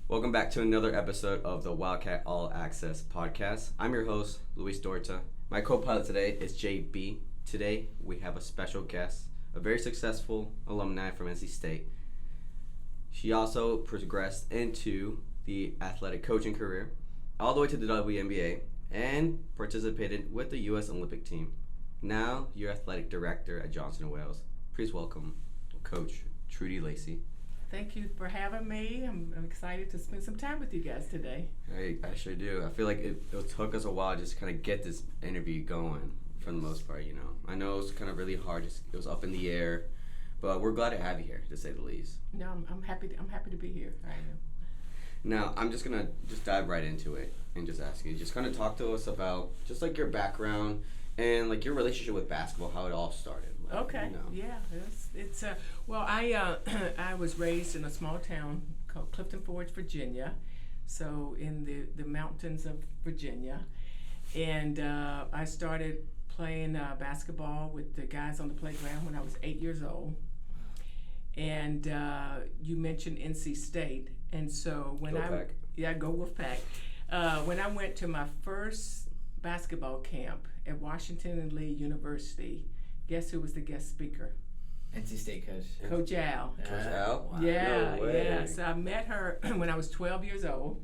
Welcome back to another episode of the Wildcat All Access podcast. I'm your host, Luis Dorta. My co-pilot today is JB. Today, we have a special guest, a very successful alumni from NC State. She also progressed into the athletic coaching career, all the way to the WNBA, and participated with the U.S. Olympic team. Now, you're athletic director at Johnson & Wales. Please welcome Coach Trudi Lacey. Thank you for having me. I'm excited to spend some time with you guys today. I sure do. I feel like it took us a while just to kind of get this interview going for the most part, you know. I know it was kind of really hard. It was up in the air, but we're glad to have you here, to say the least. No, I'm happy to be here. I am. Now, I'm just going to dive right into it and just ask you, just kind of talk to us about just like your background and like your relationship with basketball, how it all started. Like, Okay. you know. Yeah. It's well, I was raised in a small town called Clifton Forge, Virginia, so in the mountains of Virginia, and I started playing basketball with the guys on the playground when I was 8 years old. And you mentioned NC State, and so when Go Pack. Go Wolfpack. When I went to my first basketball camp at Washington and Lee University, guess who was the guest speaker? NC State coach. Coach Al. Coach Al? Wow. Yeah, No way. yeah. So I met her when I was 12 years old,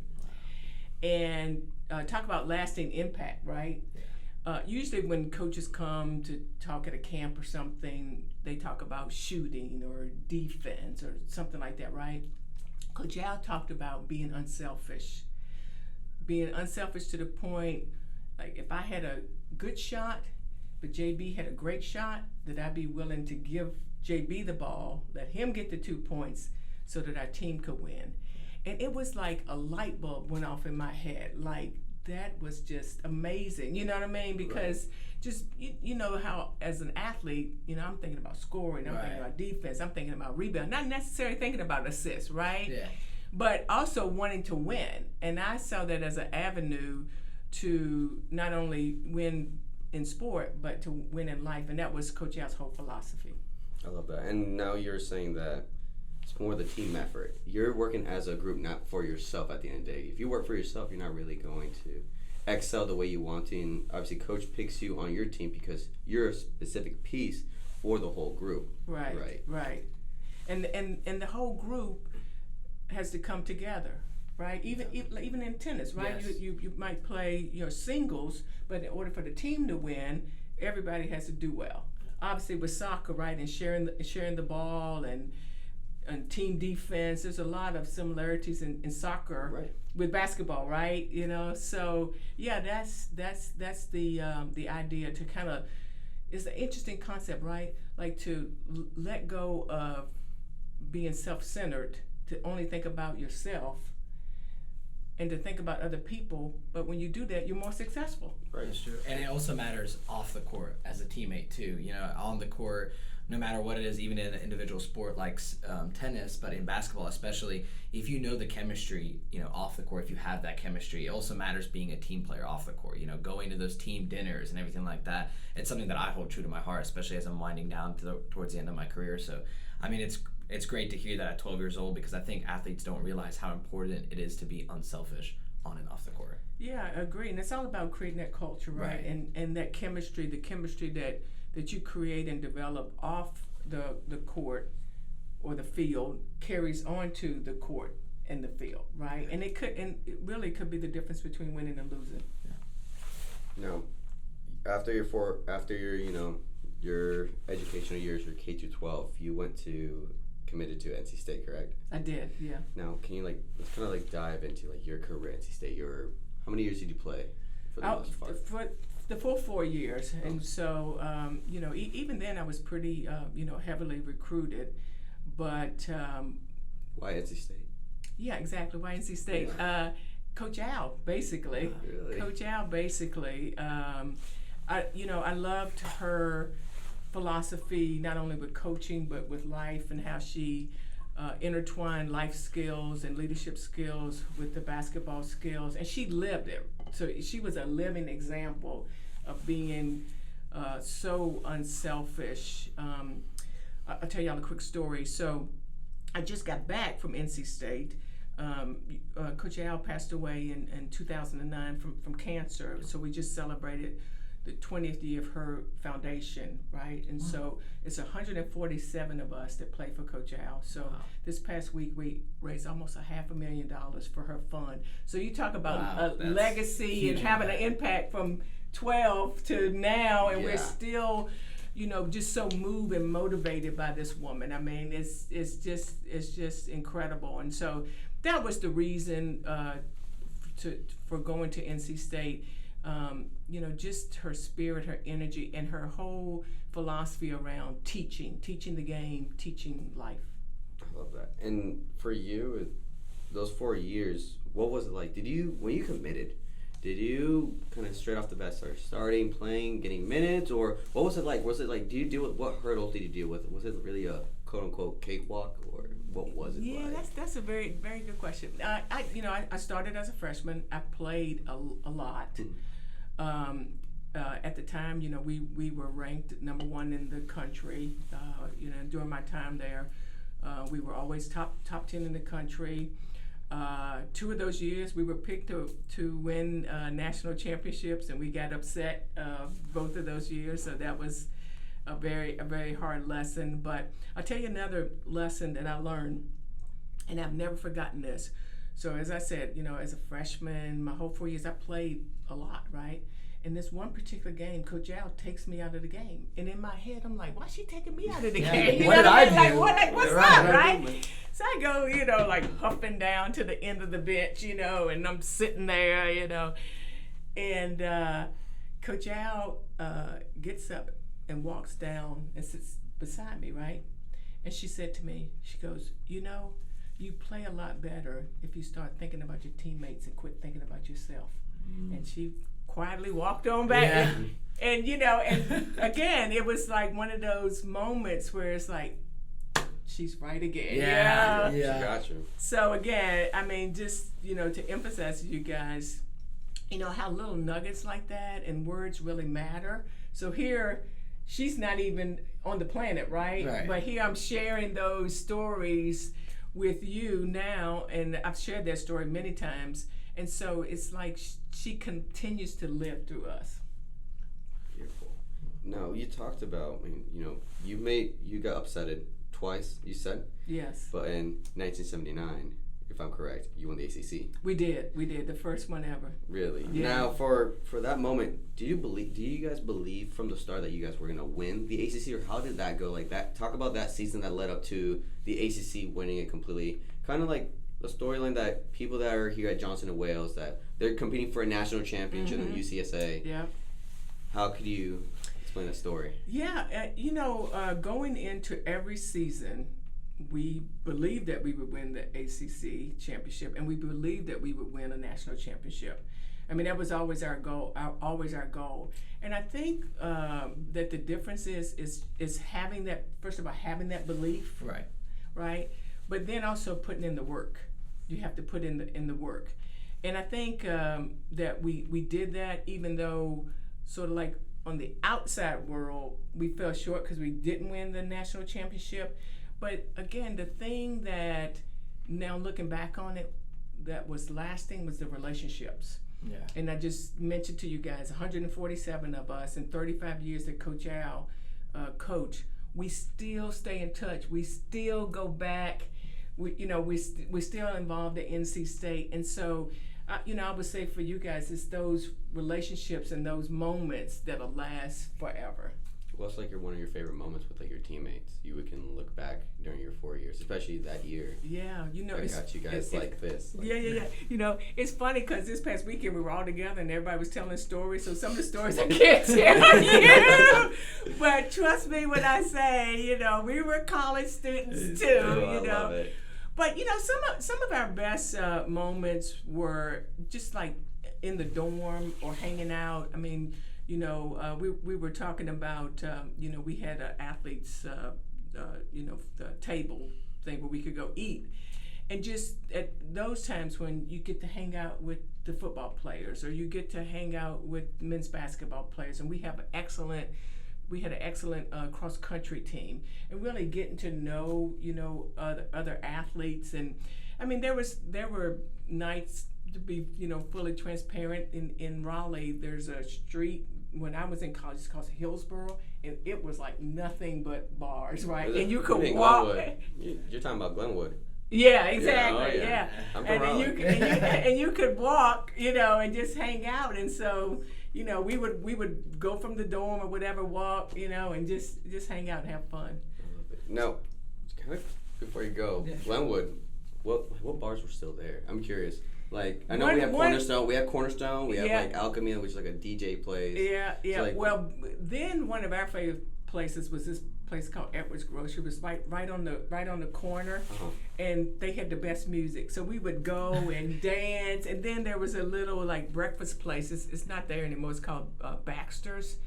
and talk about lasting impact, right? Usually when coaches come to talk at a camp or something, they talk about shooting or defense or something like that, right? Coach Al talked about being unselfish to the point, like if I had a good shot, but JB had a great shot, that I'd be willing to give JB the ball, let him get the 2 points so that our team could win. And it was like a light bulb went off in my head. Like, that was just amazing. You know what I mean? Because just, you know how as an athlete, you know, I'm thinking about scoring, I'm thinking about defense, I'm thinking about rebound, not necessarily thinking about assists, right? Yeah. But also wanting to win. And I saw that as an avenue to not only win in sport, but to win in life. And that was Coach Al's whole philosophy. I love that. And now you're saying that it's more the team effort. You're working as a group, not for yourself at the end of the day. If you work for yourself, you're not really going to excel the way you want to. And obviously, coach picks you on your team because you're a specific piece for the whole group. Right. And the whole group has to come together, right? Even in tennis, right? Yes. You might play your singles, but in order for the team to win, everybody has to do well. Obviously, with soccer, right, and sharing the ball and team defense, there's a lot of similarities in soccer with basketball, right? You know, so yeah, that's the idea to kind of, it's an interesting concept, right? Like to let go of being self-centered, to only think about yourself and to think about other people, but when you do that, you're more successful. Right. That's true. And it also matters off the court as a teammate too. You know, on the court, no matter what it is, even in an individual sport like tennis, but in basketball especially, if you know the chemistry, you know, off the court, if you have that chemistry, it also matters being a team player off the court, you know, going to those team dinners and everything like that. It's something that I hold true to my heart, especially as I'm winding down towards the end of my career. So, I mean, it's great to hear that at 12 years old, because I think athletes don't realize how important it is to be unselfish on and off the court. Yeah, I agree. And it's all about creating that culture, right? And that chemistry, the chemistry that you create and develop off the court or the field carries onto the court and the field, right? And it really could be the difference between winning and losing. Now, after your you know, your educational years, your K-12, you committed to NC State, correct? I did, yeah. Now, can you let's kind of dive into your career at NC State. How many years did you play for the most part? For the full 4 years, and so you know, even then I was pretty you know, heavily recruited, but Why NC State? yeah, exactly. Why NC State? Coach Al, basically. Really? Coach Al, basically. I loved her philosophy, not only with coaching but with life, and how she intertwined life skills and leadership skills with the basketball skills, and she lived it. So she was a living example of being so unselfish. I'll tell y'all a quick story. So I just got back from NC State. Coach Al passed away in 2009 from cancer, so we just celebrated the 20th year of her foundation, right? And so it's 147 of us that play for Coach Al. So this past week we raised almost $500,000 for her fund. So you talk about a legacy and having an impact from 12 to now, and we're still, just so moved and motivated by this woman. I mean, it's just incredible. And so that was the reason for going to NC State. Just her spirit, her energy, and her whole philosophy around teaching the game, teaching life. I love that. And for you, those 4 years, what was it like? When you committed, did you kind of straight off the bat start starting, playing, getting minutes, or what was it like? Was it like, what hurdles did you deal with? Was it really a quote-unquote cakewalk, or what was it like? Yeah, that's a very, very good question. I started as a freshman. I played a lot. At the time, we were ranked number 1 in the country. During my time there, we were always top 10 in the country. 2 of those years, we were picked to win national championships, and we got upset both of those years. So that was a very hard lesson. But I'll tell you another lesson that I learned, and I've never forgotten this. So as I said, as a freshman, my whole 4 years, I played a lot, right? And this one particular game, Coach Al takes me out of the game. And in my head, I'm like, why is she taking me out of the game? What did I do? What's up, right? So I go, huffing down to the end of the bench, and I'm sitting there, And Coach Al gets up and walks down and sits beside me, right? And she said to me, she goes, you play a lot better if you start thinking about your teammates and quit thinking about yourself. And she quietly walked on back. And again, it was like one of those moments where it's like, she's right again. Yeah. She got you. So again, I mean, just, to emphasize to you guys, how little nuggets like that and words really matter. So here, she's not even on the planet, right? But here I'm sharing those stories with you now, and I've shared that story many times. And so it's like she continues to live through us. Beautiful. Now, you talked about, you got upsetted twice, you said? Yes. But in 1979, if I'm correct, you won the ACC. We did, the first one ever. Really? Yeah. Now, for that moment, do you guys believe from the start that you guys were going to win the ACC, or how did that go like that? Talk about that season that led up to the ACC winning it completely. Kind of like the storyline that people that are here at Johnson & Wales, that they're competing for a national championship in UCSA. Yeah. How could you explain that story? Yeah, going into every season, we believed that we would win the ACC championship, and we believed that we would win a national championship. I mean, that was always our goal. And I think that the difference is having that, first of all, having that belief. Right. But then also putting in the work. You have to put in the work. And I think that we did that, even though sort of like on the outside world, we fell short because we didn't win the national championship. But again, the thing that now looking back on it that was lasting was the relationships. Yeah. And I just mentioned to you guys, 147 of us in 35 years that Coach Al coached, we still stay in touch. We still go back. We're still involved at NC State. And so, I would say for you guys, it's those relationships and those moments that'll last forever. What's like one of your favorite moments with like your teammates? You can look back during your 4 years, especially that year. Yeah, I got you guys like this. Like, yeah. It's funny because this past weekend we were all together and everybody was telling stories. So some of the stories I can't tell you, but trust me when I say, we were college students too. I love it. But some of our best moments were just like in the dorm or hanging out. I mean, we were talking about, we had an athletes, the table thing where we could go eat. And just at those times when you get to hang out with the football players or you get to hang out with men's basketball players, and we had an excellent cross-country team, and really getting to know, other athletes. And I mean, there were nights, to be fully transparent, in Raleigh. There's a street when I was in college, it's called Hillsborough, and it was like nothing but bars, right? And you could walk. Glenwood. You're talking about Glenwood. Yeah, exactly. Yeah. I'm from And then Raleigh. and you could walk, and just hang out. And so, we would go from the dorm or whatever, walk, and just hang out and have fun. Now, before you go, Glenwood, what bars were still there? I'm curious. Like, I know we have Cornerstone. We have Cornerstone. We have like Alchemy, which is like a DJ place. Yeah. So, like, well, then one of our favorite places was this place called Edwards Grocery. It was right on the corner, and they had the best music. So we would go and dance. And then there was a little like breakfast place. It's not there anymore. It's called Baxter's.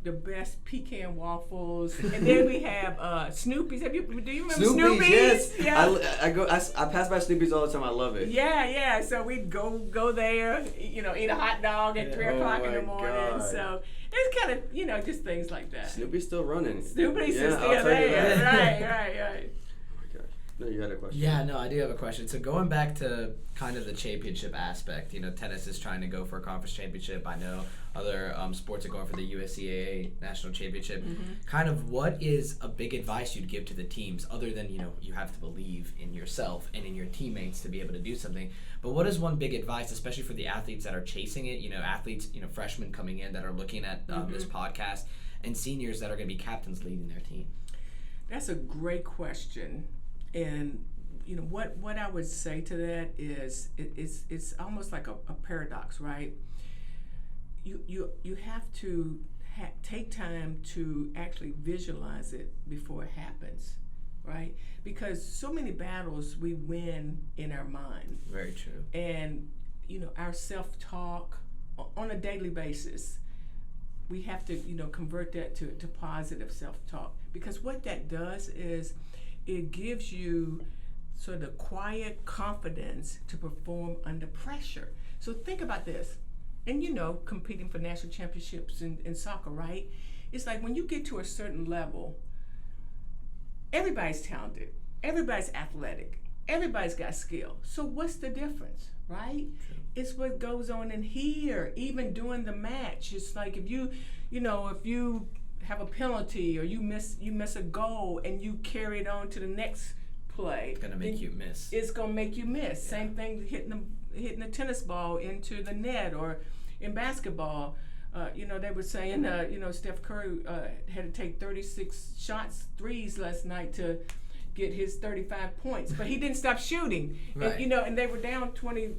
The best pecan waffles, and then we have Snoopy's. Do you remember Snoopy's? Yes. Yeah. I pass by Snoopy's all the time. I love it. Yeah. So we'd go there, eat a hot dog at 3 o'clock in the morning. God. So it's kind of just things like that. Snoopy's still running. Snoopy's yeah, still there. Right. Oh my gosh. No, you had a question. Yeah, no, I do have a question. So going back to kind of the championship aspect, tennis is trying to go for a conference championship. I know other sports are going for the USCAA national championship. Kind of what is a big advice you'd give to the teams other than, you have to believe in yourself and in your teammates to be able to do something. But what is one big advice, especially for the athletes that are chasing it, athletes, freshmen coming in that are looking at this podcast, and seniors that are going to be captains leading their team? That's a great question. And what I would say to that is it's almost like a paradox, right? You have to take time to actually visualize it before it happens, right? Because so many battles we win in our mind. Very true. And our self-talk on a daily basis, we have to convert that to positive self-talk, because what that does is it gives you sort of quiet confidence to perform under pressure. So think about this. And competing for national championships in soccer, right? It's like when you get to a certain level, everybody's talented, everybody's athletic, everybody's got skill. So what's the difference, right? True. It's what goes on in here, even during the match. It's like if you have a penalty or you miss a goal and you carry it on to the next play, it's gonna make you miss. It's gonna make you miss. Yeah. Same thing hitting a tennis ball into the net, or in basketball, they were saying, Steph Curry had to take 36 threes last night to get his 35 points, but he didn't stop shooting. Right. And they were down 20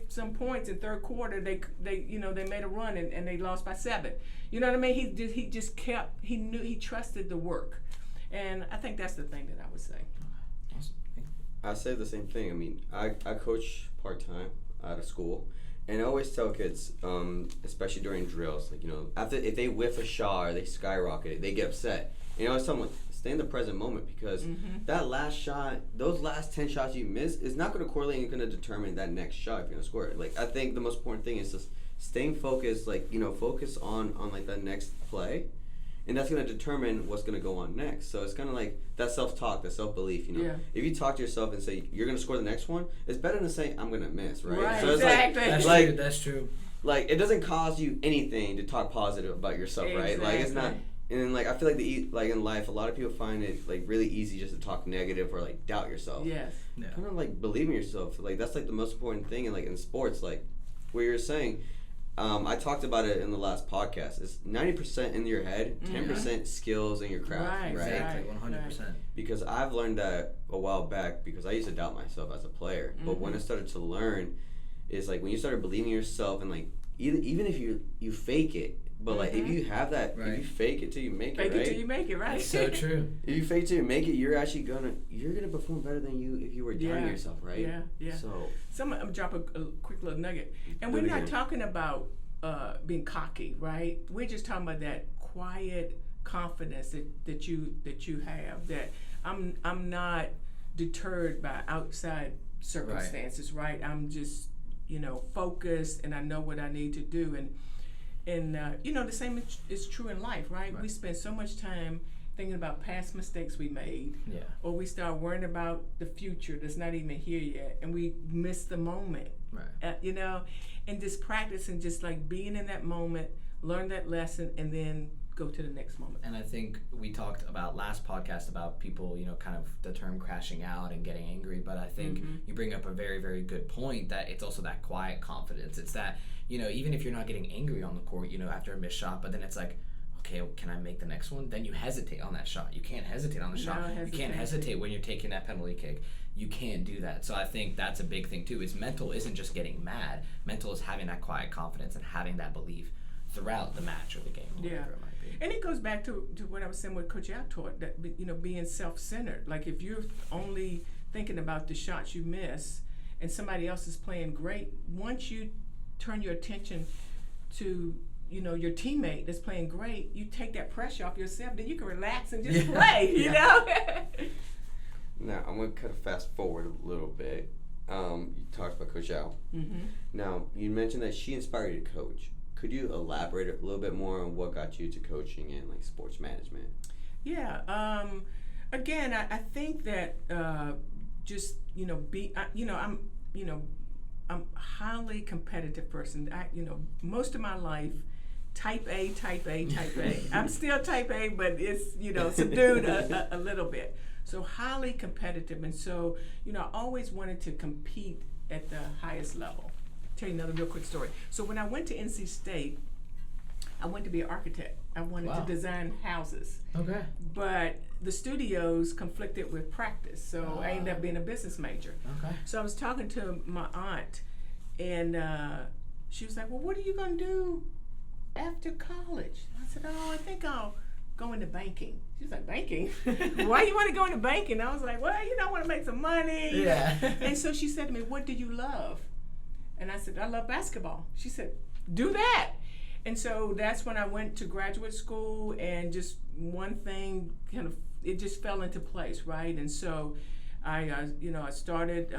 some points in third quarter. They made a run and they lost by 7. You know what I mean? He just kept. He trusted the work, and I think that's the thing that I would say. I say the same thing. I mean, I coach part-time out of school, and I always tell kids, especially during drills, like, if they whiff a shot or they skyrocket it, they get upset. I always tell them, like, stay in the present moment, because that last shot, those last 10 shots you miss is not going to correlate and going to determine that next shot if you're going to score it. Like, I think the most important thing is just staying focused, like, focus on like that next play. And that's going to determine what's going to go on next. So it's kind of like that self-talk, that self-belief, Yeah. If you talk to yourself and say, you're going to score the next one, it's better than saying, I'm going to miss, right? Right, so it's exactly. That's true. Like, it doesn't cost you anything to talk positive about yourself, right? Like, it's not, and then, like, I feel like in life, a lot of people find it, like, really easy just to talk negative or, like, doubt yourself. Yes. Yeah. Kind of, like, believe in yourself. Like, that's, like, the most important thing, in sports, like, where you're saying, I talked about it in the last podcast. It's 90% in your head, 10% skills in your craft, right? Exactly, 100%. Because I've learned that a while back, because I used to doubt myself as a player. But when I started to learn, is like when you started believing in yourself, and like even if you fake it, but like if you have that, if you fake it till you make it, right? Fake it till you make it, right? That's so true. If you fake it till you make it, you're gonna perform better than you if you were doubting yourself, right? Yeah. So I'm gonna drop a quick little nugget, and we're not talking about being cocky, right? We're just talking about that quiet confidence that you have. That I'm not deterred by outside circumstances, right? I'm just focused, and I know what I need to do, and the same is true in life, right? We spend so much time thinking about past mistakes we made, Yeah. or we start worrying about the future that's not even here yet, and we miss the moment. Right. You know, and just practice and just like being in that moment, learn that lesson, and then go to the next moment. And I think we talked about last podcast about people, kind of the term crashing out and getting angry. But I think you bring up a very, very good point that it's also that quiet confidence. It's that, even if you're not getting angry on the court, after a missed shot, but then it's like, okay, can I make the next one? Then you hesitate on that shot. You can't hesitate on the shot. You can't hesitate when you're taking that penalty kick. You can't do that. So I think that's a big thing too. Is mental isn't just getting mad. Mental is having that quiet confidence and having that belief throughout the match or the game, whatever it might be. And it goes back to what I was saying with Coach Al taught, that being self-centered. Like if you're only thinking about the shots you miss and somebody else is playing great, once you turn your attention to your teammate that's playing great, you take that pressure off yourself, then you can relax and just play, you know? Now, I'm going to kind of fast forward a little bit. You talked about Coach Al. Now, you mentioned that she inspired you to coach. Could you elaborate a little bit more on what got you to coaching and like sports management? Yeah. Again, I think that just I'm a highly competitive person. Most of my life, type A. I'm still type A, but it's subdued a little bit. So highly competitive, and so I always wanted to compete at the highest level. Tell you another real quick story. So when I went to NC State, I wanted to be an architect. I wanted to design houses. Okay. But the studios conflicted with practice, so I ended up being a business major. Okay. So I was talking to my aunt, and she was like, "Well, what are you gonna do after college?" I said, "Oh, I think I'll go into banking." She was like, "Banking? Why you want to go into banking?" I was like, "Well, I want to make some money." Yeah. And so she said to me, "What do you love?" And I said, "I love basketball." She said, "Do that." And so that's when I went to graduate school, and just one thing it just fell into place, right? And so I started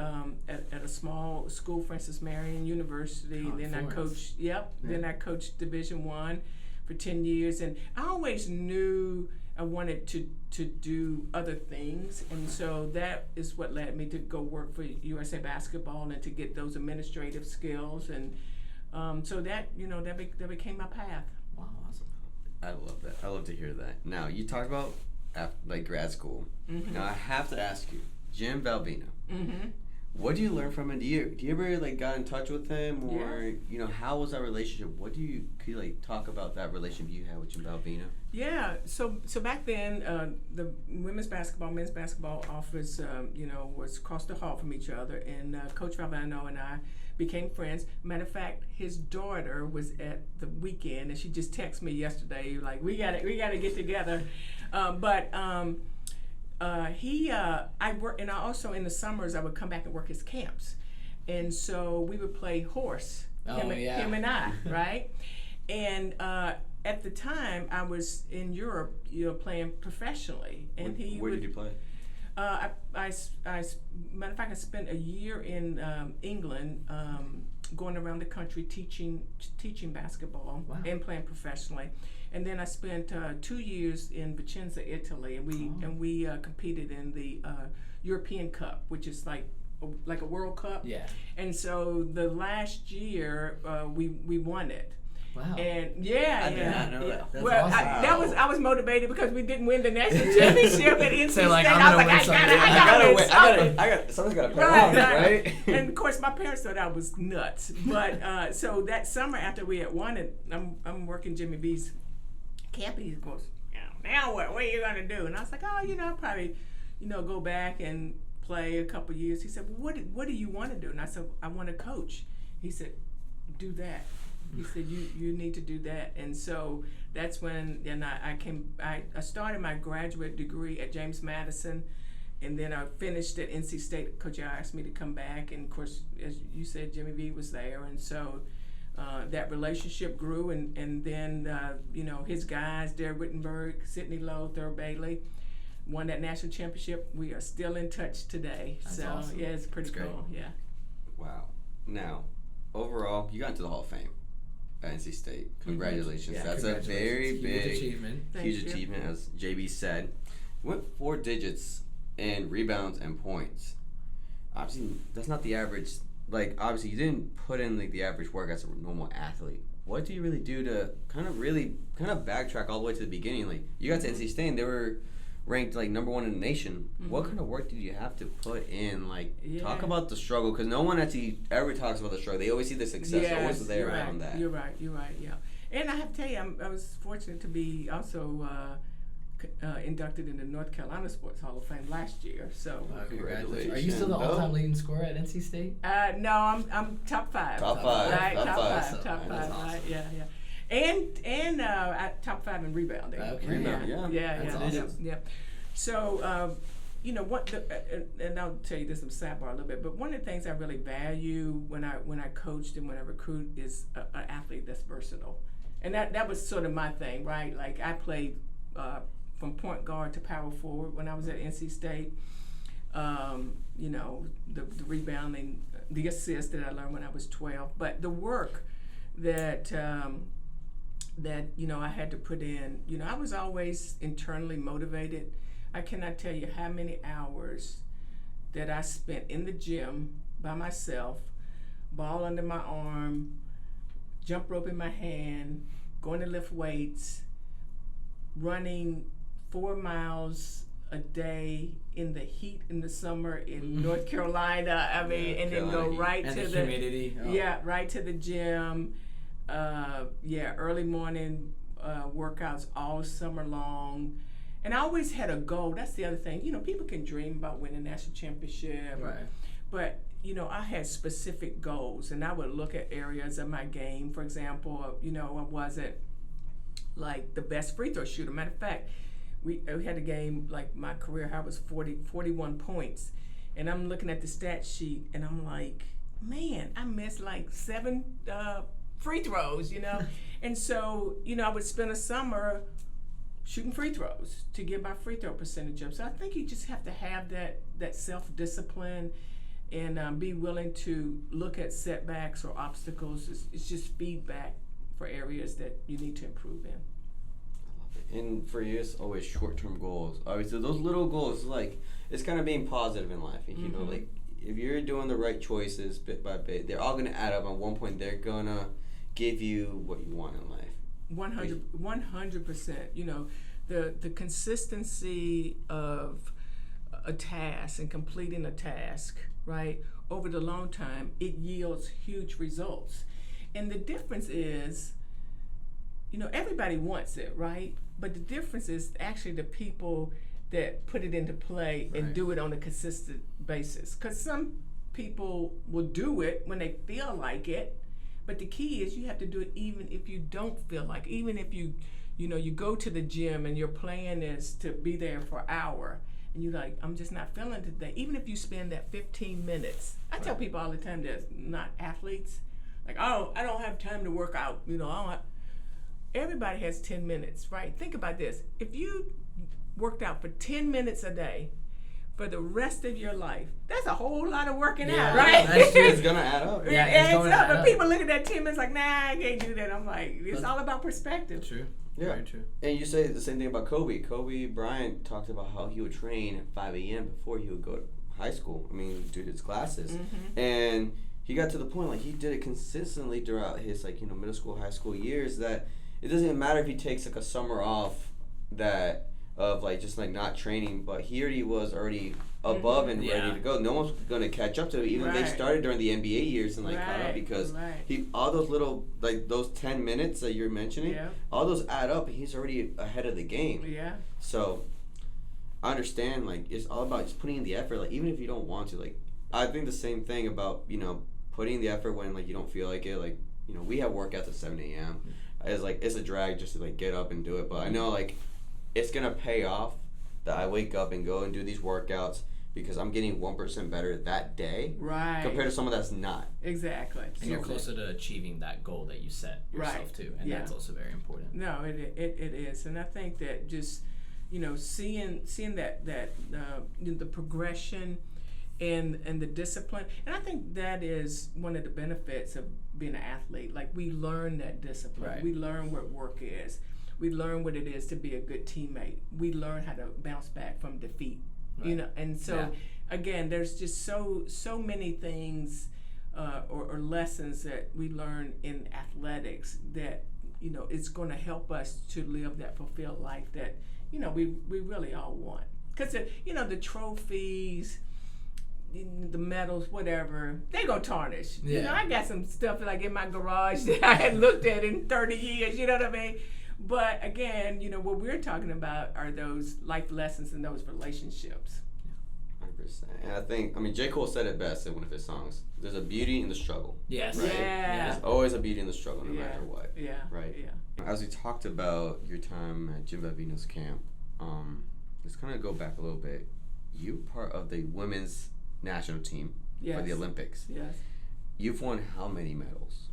at a small school, Francis Marion University. Then I coached, Then I coached Division I for 10 years. And I always knew I wanted to do other things. And so that is what led me to go work for USA Basketball and to get those administrative skills. And so that that became my path. Wow, awesome! I love that. I love to hear that. Now you talked about grad school. Now I have to ask you, Jim Valvino. What do you learn from him? Do you ever got in touch with him, or how was that relationship? Could you talk about that relationship you had with Jim Valvino? Yeah. So back then, the men's basketball office was across the hall from each other, and Coach Valvino and I became friends. Matter of fact, his daughter was at the weekend, and she just texted me yesterday, like, we got to get together. I work, and I also in the summers I would come back and work his camps, and so we would play horse. Him and I, right? And at the time I was in Europe, playing professionally, and Where did you play? Matter of fact, I spent a year in England, going around the country teaching basketball and playing professionally, and then I spent 2 years in Vicenza, Italy, and we competed in the European Cup, which is like a World Cup. Yeah. And so the last year we won it. Wow. And I did not know that. That's awesome. I was motivated because we didn't win the national championship at NC State. I was like, I gotta something's gotta play along, right? And of course my parents thought I was nuts. But so that summer after we had won it, I'm working Jimmy B's camp, and he goes, "Now what are you gonna do?" And I was like, I'll probably, go back and play a couple years. He said, well, what do you want to do? And I said, I want to coach. He said, do that. He said, you need to do that. And so that's when I started my graduate degree at James Madison, and then I finished at NC State. Coach asked me to come back, and of course, as you said, Jimmy V was there, and so that relationship grew, and then his guys, Derek Wittenberg, Sidney Lowe, Thurl Bailey, won that national championship. We are still in touch today. That's so awesome. Yeah, it's pretty cool. Yeah. Wow. Now, overall, you got into the Hall of Fame. at NC State. Congratulations. Yeah, That's a very huge big achievement. huge achievement, as JB said. Went 4 digits in rebounds and points. Obviously, that's not the average. Like, obviously, you didn't put in like the average work as a normal athlete. What do you really do to kind of backtrack all the way to the beginning? Like, you got to NC State, and they were ranked like #1 in the nation. What kind of work did you have to put in? Like, talk about the struggle, because no one actually ever talks about the struggle. They always see the success. Always there around that. You're right. Yeah. And I have to tell you, I was fortunate to be also inducted in the North Carolina Sports Hall of Fame last year. So congratulations. Are you still the all-time leading scorer at NC State? No, I'm top 5. Top 5. Right, top 5. Top 5. Awesome. Right, yeah. And at top 5 in rebounding. Okay. Yeah. That's awesome. Yeah. So what? And I'll tell you this in sidebar a little bit. But one of the things I really value when I coached and when I recruit is an athlete that's versatile, and that was sort of my thing, right? Like, I played from point guard to power forward when I was at NC State. The rebounding, the assist that I learned when I was 12, but the work that I had to put in. I was always internally motivated. I cannot tell you how many hours that I spent in the gym by myself, ball under my arm, jump rope in my hand, going to lift weights, running 4 miles a day in the heat in the summer in North Carolina. I mean, and then go right and to the humidity. Right to the gym. Early morning workouts all summer long. And I always had a goal. That's the other thing. People can dream about winning a national championship. Right. But, I had specific goals, and I would look at areas of my game. For example, I wasn't like the best free throw shooter. Matter of fact, we had a game, like my career high was 41 points. And I'm looking at the stat sheet, and I'm like, man, I missed like 7 free throws, And so, I would spend a summer shooting free throws to get my free throw percentage up. So I think you just have to have that self-discipline and be willing to look at setbacks or obstacles. It's just feedback for areas that you need to improve in. And for you, it's always short-term goals. Obviously, those little goals, like, it's kind of being positive in life. You know, like, if you're doing the right choices bit by bit, they're all going to add up. At one point, they're going to give you what you want in life. 100%. The consistency of a task and completing a task, right, over the long time, it yields huge results. And the difference is, everybody wants it, right? But the difference is actually the people that put it into play and do it on a consistent basis. Because some people will do it when they feel like it, but the key is you have to do it even if you don't feel like it. Even if you go to the gym and your plan is to be there for an hour, and you're like, I'm just not feeling it today. Even if you spend that 15 minutes. I tell people all the time that's not athletes, like, oh, I don't have time to work out. Everybody has 10 minutes, right? Think about this. If you worked out for 10 minutes a day for the rest of your life, that's a whole lot of working out, right? That's true. It's going to add up. Yeah, it's going to add up. But people look at that 10 minutes like, nah, I can't do that. I'm like, it's all about perspective. True. Yeah. Very true. And you say the same thing about Kobe. Kobe Bryant talked about how he would train at 5 a.m. before he would go to high school. Do his classes. And he got to the point, like, he did it consistently throughout his, middle school, high school years, that it doesn't even matter if he takes, a summer off just not training, but he already was above and ready to go. No one's going to catch up to him. Even they started during the NBA years and caught up, because all those little, those 10 minutes that you're mentioning, all those add up, and he's already ahead of the game. Yeah. So I understand, it's all about just putting in the effort, even if you don't want to. I think the same thing about, putting in the effort when, you don't feel like it. We have workouts at 7 a.m. It's a drag just to, get up and do it. But I know, it's going to pay off that I wake up and go and do these workouts, because I'm getting 1% better that day, right, compared to someone that's not. Exactly. And you're closer to achieving that goal that you set yourself too, and that's also very important. No, it is, and I think that just seeing that the progression and the discipline. And I think that is one of the benefits of being an athlete. Like, we learn that discipline. Right. We learn what work is. We learn what it is to be a good teammate. We learn how to bounce back from defeat. Right. You know, and so again, there's just so many things or lessons that we learn in athletics that, you know, it's going to help us to live that fulfilled life that, you know, we really all want. Because, you know, the trophies, the medals, whatever, they gonna tarnish. Yeah. You know, I got some stuff like in my garage that I hadn't looked at in 30 years, you know what I mean? But again, you know, what we're talking about are those life lessons and those relationships. 100%. And I think, I mean, J. Cole said it best in one of his songs. There's a beauty in the struggle. Yes. Right? Yeah. There's always a beauty in the struggle, no Yeah. matter what. Yeah. Right. Yeah. As we talked about your time at Jim Vavino's camp, let's kind of go back a little bit. You were part of the women's national team for the Yes. Olympics. Yes. You've won how many medals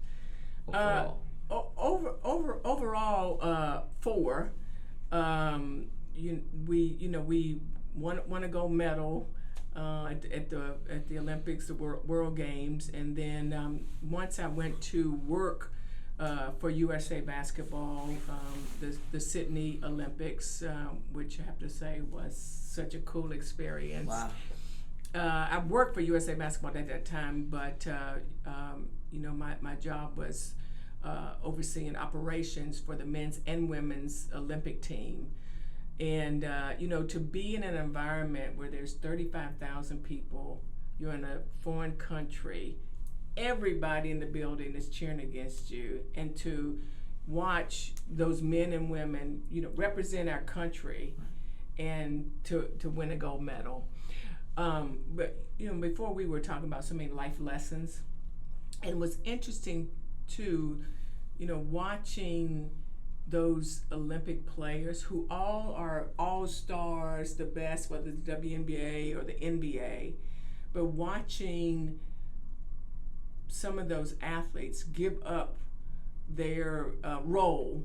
overall? Overall, 4. We won a gold medal at the Olympics, the World Games, and then once I went to work for USA Basketball, the Sydney Olympics, which I have to say was such a cool experience. Wow. I worked for USA Basketball at that time, but my job was overseeing operations for the men's and women's Olympic team. And, to be in an environment where there's 35,000 people, you're in a foreign country, everybody in the building is cheering against you, and to watch those men and women, represent our country and to win a gold medal. But before we were talking about so many life lessons, and it was interesting too, watching those Olympic players who all are all-stars, the best, whether it's WNBA or the NBA, but watching some of those athletes give up their role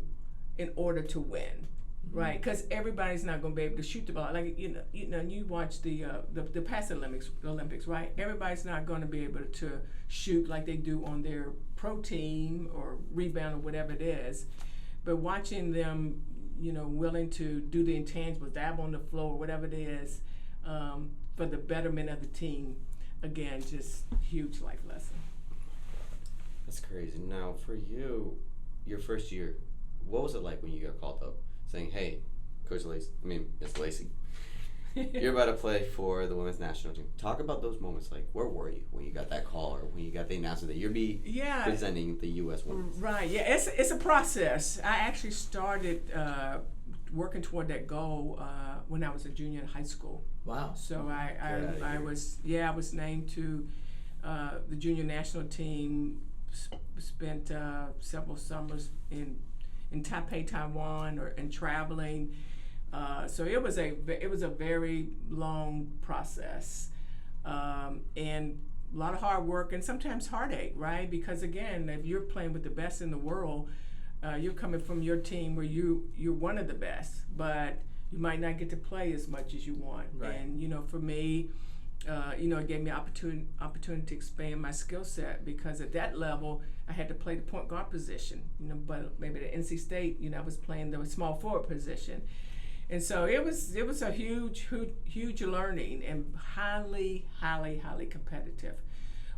in order to win. Right, because everybody's not going to be able to shoot the ball. Like you watch the past Olympics, right? Everybody's not going to be able to shoot like they do on their pro team or rebound or whatever it is. But watching them, willing to do the intangibles, dab on the floor, whatever it is, for the betterment of the team, again, just huge life lesson. That's crazy. Now, for you, your first year, what was it like when you got called up? Saying, hey, Miss Lacey, you're about to play for the women's national team. Talk about those moments. Like, where were you when you got that call or when you got the announcement that you're presenting the U.S. women? Right. Yeah. It's a process. I actually started working toward that goal when I was a junior in high school. Wow. So I was named to the junior national team. Spent several summers in Taipei, Taiwan, and traveling. So it was a very long process, and a lot of hard work and sometimes heartache, right? Because again, if you're playing with the best in the world, you're coming from your team where you're one of the best, but you might not get to play as much as you want. Right. And for me, it gave me opportunity to expand my skill set, because at that level I had to play the point guard position, but maybe at NC State, I was playing the small forward position. And so it was a huge learning and highly competitive.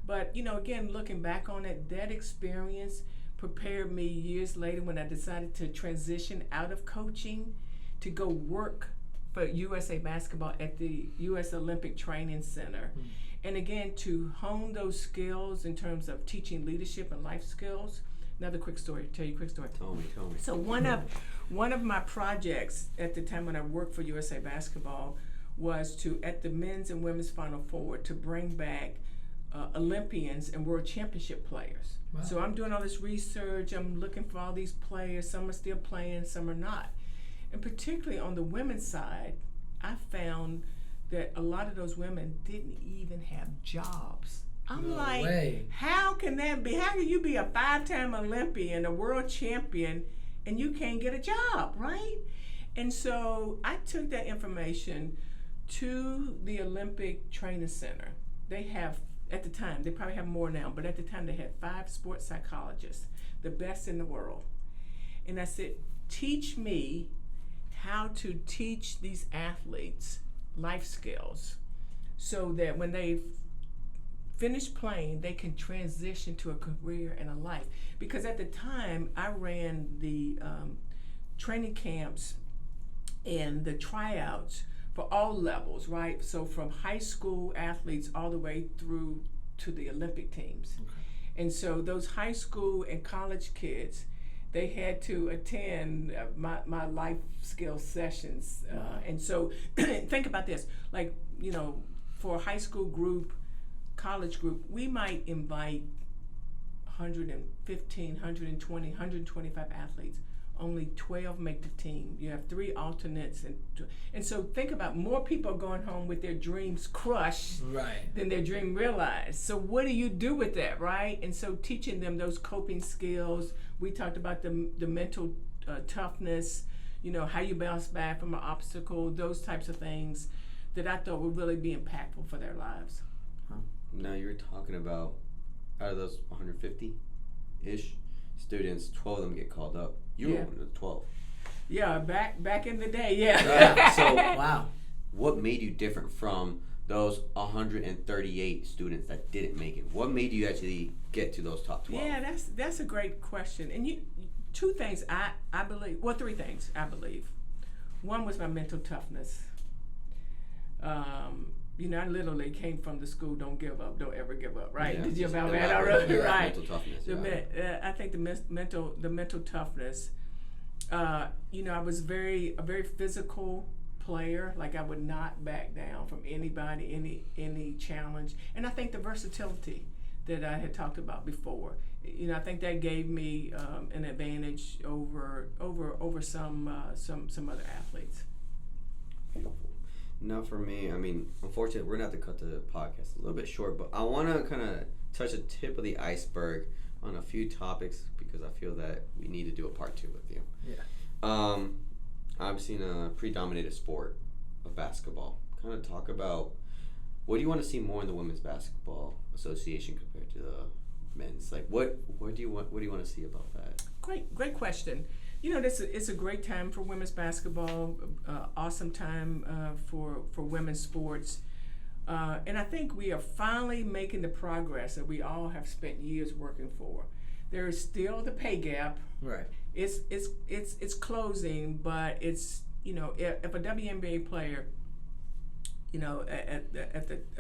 But, again, looking back on it, that experience prepared me years later when I decided to transition out of coaching to go work for USA Basketball at the U.S. Olympic Training Center. Mm-hmm. And again, to hone those skills in terms of teaching leadership and life skills. Another quick story. Tell you a quick story. Tell me. So one of my projects at the time when I worked for USA Basketball was to, at the men's and women's Final Four, to bring back Olympians and world championship players. Wow. So I'm doing all this research. I'm looking for all these players. Some are still playing, some are not. And particularly on the women's side, I found that a lot of those women didn't even have jobs. I'm how can that be? How can you be a 5-time Olympian, a world champion, and you can't get a job, right? And so I took that information to the Olympic Training Center they have, at the time, they probably have more now, but at the time they had 5 sports psychologists, the best in the world. And I said, teach me how to teach these athletes life skills so that when they finish playing, they can transition to a career and a life. Because at the time, I ran the training camps and the tryouts for all levels, right? So from high school athletes all the way through to the Olympic teams. Okay. And so those high school and college kids, they had to attend my life skill sessions. And so think about this, like, you know, for a high school group, college group, we might invite 115, 120, 125 athletes. Only 12 make the team. You have 3 alternates, and so think about, more people are going home with their dreams crushed than their dream realized. So what do you do with that, right? And so teaching them those coping skills. We talked about the mental toughness, you know, how you bounce back from an obstacle, those types of things that I thought would really be impactful for their lives. Now you're talking about, out of those 150-ish students, 12 of them get called up. You were one of the 12. Yeah, back in the day, yeah. Right. So, wow. What made you different from those 138 students that didn't make it? What made you actually get to those top 12? Yeah, that's a great question. And 2 things I believe, well, 3 things I believe. One was my mental toughness. You know, I literally came from the school, don't give up, don't ever give up, right? Yeah, Did you about that already? Yeah, right. Mental toughness. I think the mental toughness. You know, I was a very physical player. Like, I would not back down from anybody, any challenge. And I think the versatility that I had talked about before. You know, I think that gave me an advantage over some other athletes. Beautiful. Now for me, I mean, unfortunately, we're going to have to cut the podcast a little bit short, but I want to kind of touch the tip of the iceberg on a few topics because I feel that we need to do a part 2 with you. Yeah. I've seen a predominated sport of basketball. Kind of talk about, what do you want to see more in the Women's Basketball Association compared to the men's? Like, what do you want to see about that? Great question. You know, it's a great time for women's basketball, awesome time for women's sports. And I think we are finally making the progress that we all have spent years working for. There is still the pay gap. Right. It's closing, but it's, you know, if a WNBA player, you know, at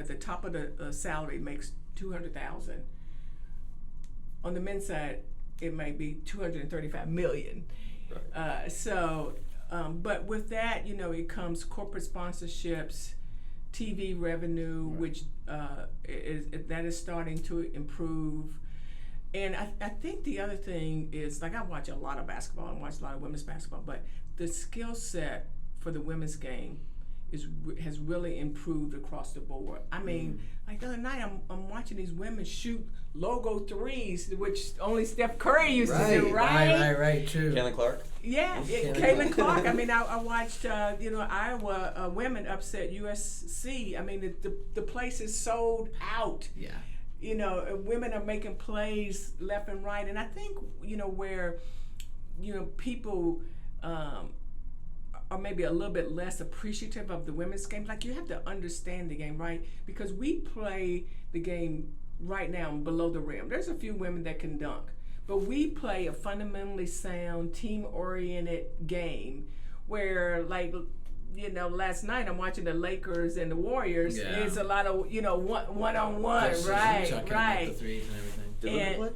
the top of the salary makes $200,000, on the men's side it might be $235 million. Right. But with that, you know, it comes corporate sponsorships, TV revenue, right, which is starting to improve. And I think the other thing is, like, I watch a lot of basketball and watch a lot of women's basketball, but the skill set for the women's game has really improved across the board. I mean, like the other night, I'm watching these women shoot logo threes, which only Steph Curry used to do, right? Right, true. Caitlin Clark? Yeah, Caitlin Clark. I mean, I watched, you know, Iowa women upset USC. I mean, the place is sold out. Yeah. You know, women are making plays left and right. And I think, you know, where, you know, people are maybe a little bit less appreciative of the women's game. Like, you have to understand the game, right? Because we play the game right now below the rim. There's a few women that can dunk, but we play a fundamentally sound, team-oriented game where, like, you know, last night I'm watching the Lakers and the Warriors. Yeah. It's a lot of, you know, one-on-one, right? The threes and everything. Did Luka play?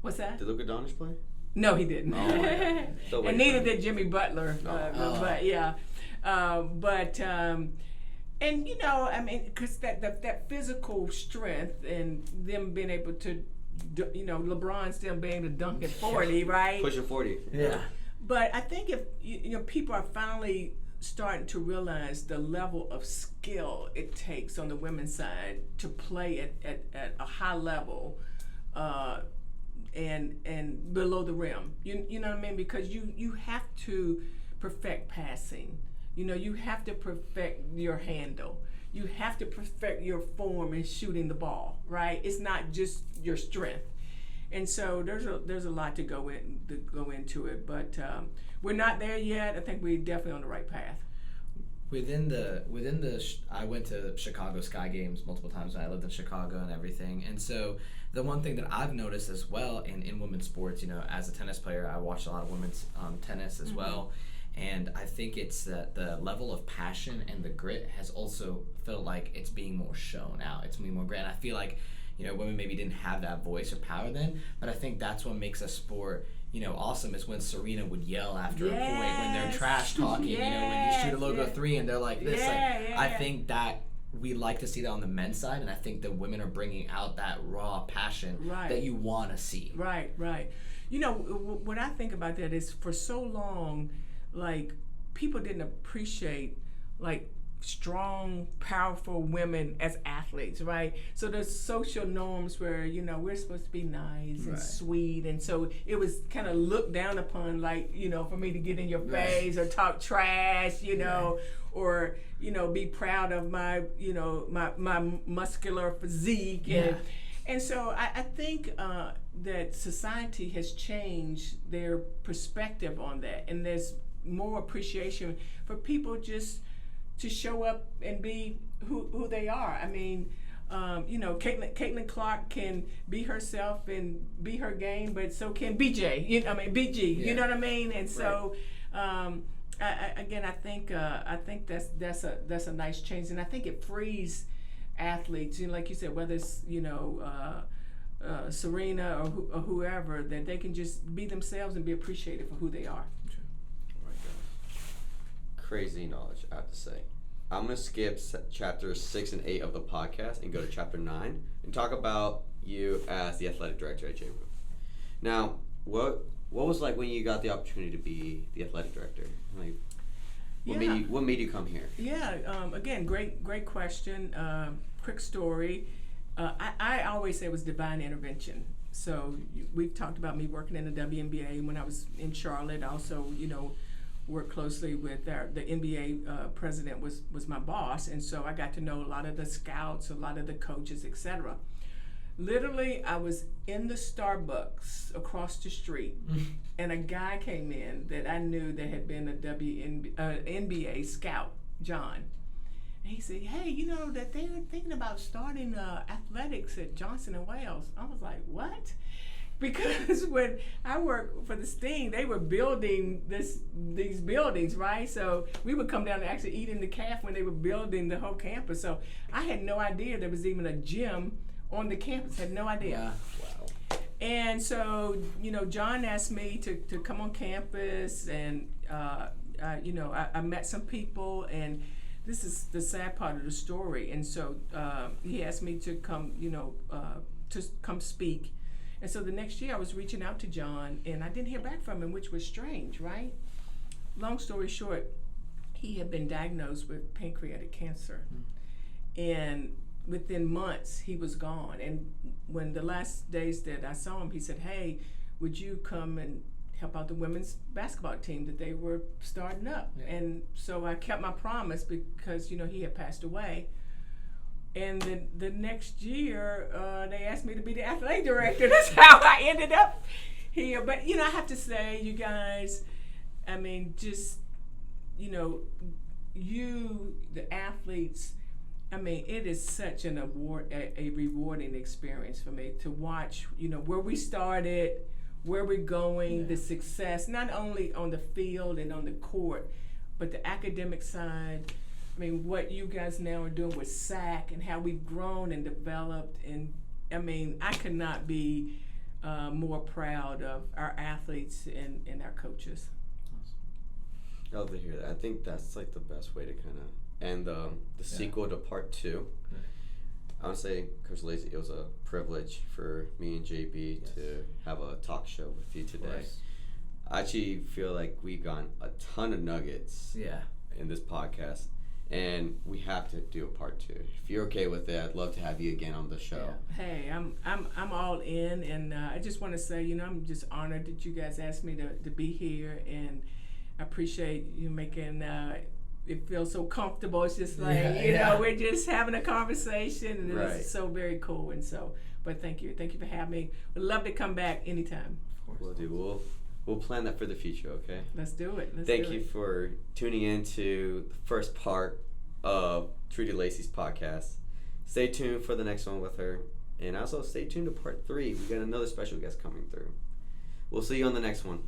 What's that? Did Luka Doncic play? No, he didn't. Oh, yeah. And neither did Jimmy Butler. But yeah, and you know, I mean, because that physical strength and them being able to, you know, LeBron still being able to dunk at 40, right? Pushing 40. Yeah. But I think if you know, people are finally starting to realize the level of skill it takes on the women's side to play at a high level. And below the rim, you know what I mean? Because you have to perfect passing. You know, you have to perfect your handle. you have to perfect your form in shooting the ball, right? It's not just your strength. And so there's a lot to go into it, but we're not there yet. I think we're definitely on the right path. I went to Chicago Sky Games multiple times when I lived in Chicago and everything. And so the one thing that I've noticed as well in women's sports, as a tennis player, I watched a lot of women's tennis as well. And I think it's that the level of passion and the grit has also felt like it's being more shown out. It's being more grand. I feel like, women maybe didn't have that voice or power then, but I think that's what makes a sport, awesome is when Serena would yell after a point when they're trash talking, when you shoot a logo three and they're like this. I think that we like to see that on the men's side, and I think the women are bringing out that raw passion that you want to see. Right. What I think about that is for so long, like, people didn't appreciate, like, strong, powerful women as athletes, right? So there's social norms where, we're supposed to be nice and sweet, and so it was kind of looked down upon, like, for me to get in your face or talk trash, or, be proud of my, my muscular physique. And so I think that society has changed their perspective on that, and there's more appreciation for people just to show up and be who they are. I mean, Caitlin Clark can be herself and be her game, but so can BG. You know what I mean? And so, I think that's a nice change, and I think it frees athletes. Like you said, whether it's Serena or whoever, that they can just be themselves and be appreciated for who they are. Crazy knowledge, I have to say. I'm going to skip chapters 6 and 8 of the podcast and go to chapter 9 and talk about you as the athletic director at JBrew. Now, what was like when you got the opportunity to be the athletic director? Like, what made you come here? Yeah, again, great question. Quick story. I always say it was divine intervention. So we've talked about me working in the WNBA when I was in Charlotte. Also, worked closely with the NBA president was my boss, and so I got to know a lot of the scouts, a lot of the coaches, etc. Literally, I was in the Starbucks across the street, and a guy came in that I knew that had been a NBA scout, John. And he said, "Hey, that they were thinking about starting athletics at Johnson & Wales." I was like, "What?" Because when I worked for the Sting, they were building these buildings, right? So we would come down to actually eat in the caf when they were building the whole campus. So I had no idea there was even a gym on the campus. Had no idea. Wow. And so, John asked me to come on campus, and I met some people, and this is the sad part of the story. And so he asked me to come, to come speak. And so the next year I was reaching out to John, and I didn't hear back from him, which was strange, right? Long story short, he had been diagnosed with pancreatic cancer. And within months, he was gone. And when the last days that I saw him, he said, "Hey, would you come and help out the women's basketball team that they were starting up?" And so I kept my promise because, he had passed away. And then the next year, they asked me to be the athletic director. That's how I ended up here. But, I have to say, you guys, I mean, just, the athletes, I mean, it is such a rewarding experience for me to watch, where we started, where we're going, the success, not only on the field and on the court, but the academic side. I mean, what you guys now are doing with SAC and how we've grown and developed. And, I mean, I could not be more proud of our athletes and our coaches. I love to hear that. I think that's like the best way to kind of end the sequel to part 2. I would say, Coach Lacey, it was a privilege for me and JB to have a talk show with you today. I actually feel like we've gotten a ton of nuggets in this podcast. And we have to do a part 2. If you're okay with it, I'd love to have you again on the show. Hey, I'm all in, and I just want to say, I'm just honored that you guys asked me to be here, and I appreciate you making it feels so comfortable. It's just like, Yeah, you yeah. know, we're just having a conversation, and Right. it's so very cool. And so, but thank you for having me. Would love to come back anytime. We'll do. We'll plan that for the future. Okay. Let's do it. Thank you for tuning in to the first part of Trudi Lacey's podcast. Stay tuned for the next one with her. And also stay tuned to part 3. We got another special guest coming through. We'll see you on the next one.